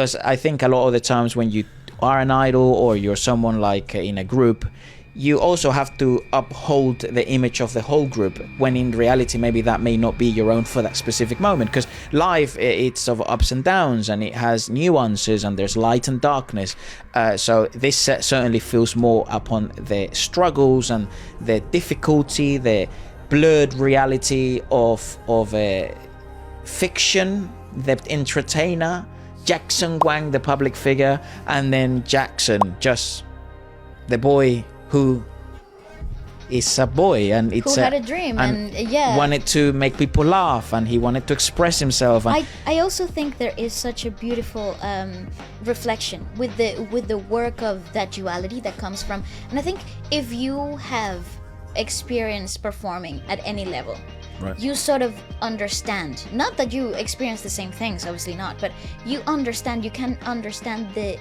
Because I think a lot of the times when you are an idol or you're someone like in a group, you also have to uphold the image of the whole group, when in reality maybe that may not be your own for that specific moment. Because life, it's of ups and downs, and it has nuances, and there's light and darkness. So this certainly feels more upon the struggles and the difficulty, the blurred reality of fiction, the entertainer, Jackson Wang, the public figure, and then Jackson, just the boy who is a boy, and it's who had a dream and yeah, wanted to make people laugh, and he wanted to express himself. And I also think there is such a beautiful reflection with the work of that duality that comes from, and I think if you have experienced performing at any level, right, you sort of understand, not that you experience the same things, obviously not, but you can understand the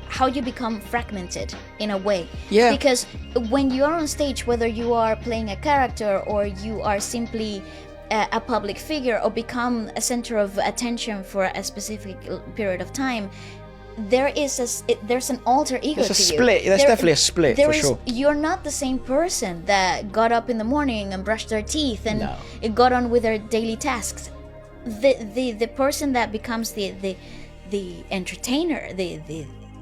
how you become fragmented in a way. Yeah. Because when you are on stage, whether you are playing a character or you are simply a public figure or become a center of attention for a specific period of time, there's an alter ego there's a to split. you. There's definitely a split, for sure. You're not the same person that got up in the morning and brushed their teeth and got on with their daily tasks. The person that becomes the entertainer,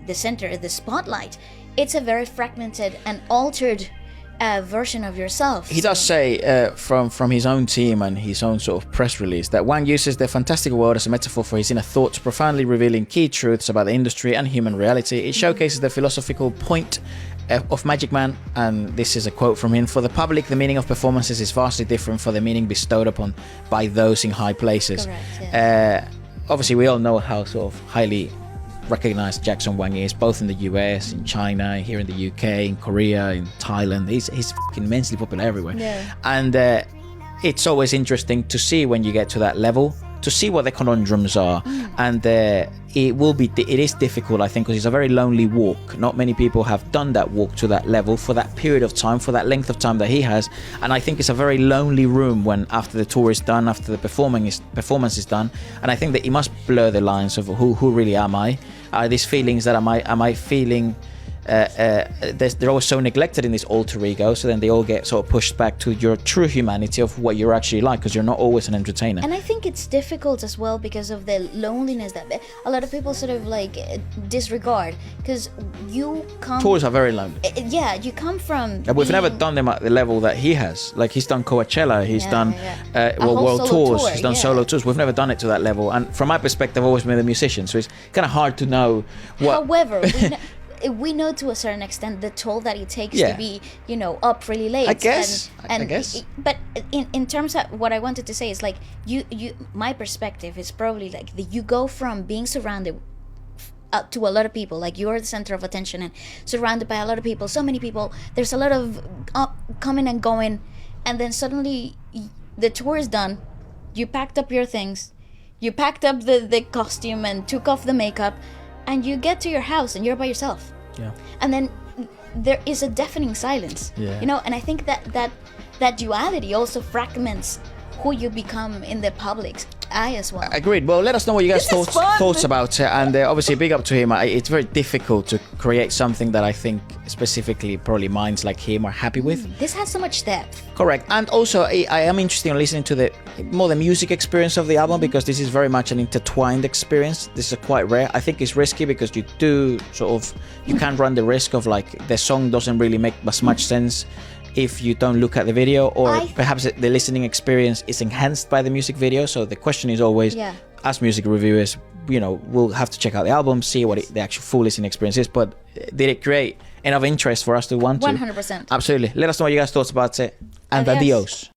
the center, the spotlight, it's a very fragmented and altered version of yourself. He does say from his own team and his own sort of press release that Wang uses the fantastical world as a metaphor for his inner thoughts, profoundly revealing key truths about the industry and human reality. It showcases the philosophical point of Magic Man, and this is a quote from him: "For the public, the meaning of performances is vastly different from the meaning bestowed upon by those in high places." Correct, yeah. Obviously, we all know how sort of highly recognized Jackson Wang is, both in the US, in China, here in the UK, in Korea, in Thailand. He's fucking immensely popular everywhere. Yeah. And it's always interesting to see when you get to that level, to see what the conundrums are. And it is difficult, I think, because it's a very lonely walk. Not many people have done that walk to that level for that period of time, for that length of time that he has. And I think it's a very lonely room when after the tour is done, after the performance is done. And I think that he must blur the lines of who really am I? Are these feelings that am I feeling they're always so neglected in this alter ego, so then they all get sort of pushed back to your true humanity of what you're actually like, because you're not always an entertainer. And I think it's difficult as well because of the loneliness that a lot of people sort of like disregard, because you come... Tours are very lonely. Yeah, you come from... And we've never done them at the level that he has. Like, he's done Coachella, he's done world tours, he's done solo tours. We've never done it to that level. And from my perspective, I've always been a musician, so it's kind of hard to know what... However, we know to a certain extent the toll that it takes to be, up really late. I guess. But in terms of what I wanted to say is like my perspective is probably like you go from being surrounded to a lot of people, like you're the center of attention and surrounded by a lot of people, so many people. There's a lot of coming and going, and then suddenly the tour is done. You packed up your things, you packed up the costume and took off the makeup. And you get to your house and you're by yourself. Yeah. And then there is a deafening silence. Yeah. And I think that duality also fragments who you become in the public's eye as well. Agreed. Well, let us know what you guys thoughts about it, and obviously big up to him. It's very difficult to create something that I think specifically probably minds like him are happy with. This has so much depth. Correct. And also I am interested in listening to the music experience of the album, because this is very much an intertwined experience. This is quite rare. I think it's risky because you can run the risk of like the song doesn't really make as much sense if you don't look at the video, or perhaps the listening experience is enhanced by the music video. So the question is always, as music reviewers, we'll have to check out the album, see what the actual full listening experience is, but did it create enough interest for us to want to? 100%. Absolutely. Let us know what you guys thought about it, and adios.